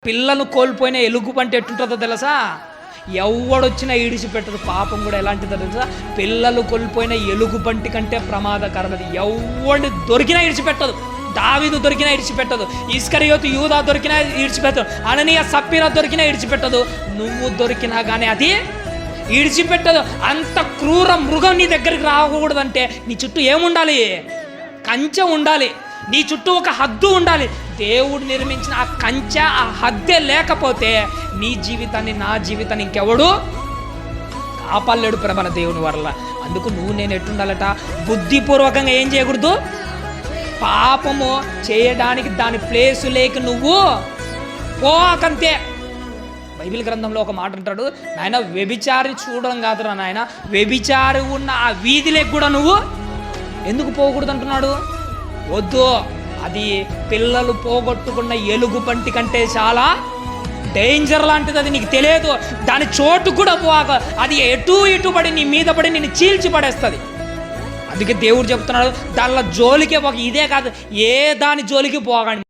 పిల్లలు కోల్పోయిన ఎలుగుబంటి ఎట్టుంటుందో తెలుసా? ఎవడొచ్చినా ఈడిచిపెట్టదు. పాపం కూడా ఎలాంటిదో తెలుసా? పిల్లలు కోల్పోయిన ఎలుగుబంటి కంటే ప్రమాదకరమది. ఎవడిని దొరికినా ఈడిచిపెట్టదు. దావీదు దొరికినా ఈడిచిపెట్టదు. ఇస్కరియోతు యూదా దొరికినా ఈడిచిపెట్టదు. అననీయ సప్పీరా దొరికినా ఈడిచిపెట్టదు. నువ్వు దొరికినా కానీ అది ఈడిచిపెట్టదు. అంత క్రూర మృగం నీ దగ్గరికి రాకూడదంటే నీ చుట్టూ ఏముండాలి? కంచె ఉండాలి. నీ చుట్టూ ఒక హద్దు ఉండాలి. దేవుడు నిర్మించిన ఆ కంచె, ఆ హద్దే లేకపోతే నీ జీవితాన్ని, నా జీవితాన్ని ఇంకెవడు కాపాడలేడు మన దేవుని వల్ల. అందుకు నువ్వు నేను ఎట్టుండాలట? బుద్ధిపూర్వకంగా ఏం చేయకూడదు? పాపము చేయడానికి దాని ప్లేసు లేక నువ్వు పోకంతే. బైబిల్ గ్రంథంలో ఒక మాట అంటాడు, నాయన వ్యభిచారి చూడడం కాదురా నాయన, వ్యభిచారి ఉన్న ఆ వీధిలోకి కూడా నువ్వు ఎందుకు పోకూడదు అంటున్నాడు. వద్దు, అది పిల్లలు పోగొట్టుకున్న ఎలుగుబంటి కంటే చాలా డేంజర్ లాంటిది. అది నీకు తెలియదు. దాని చోటు కూడా పోక అది ఎటు ఇటు పడి నీ మీద పడి నిన్ను చీల్చి పడేస్తుంది. అందుకే దేవుడు చెప్తున్నాడు, దానిలో జోలికే పోక. ఇదే కాదు, ఏ దాని జోలికి పోకండి.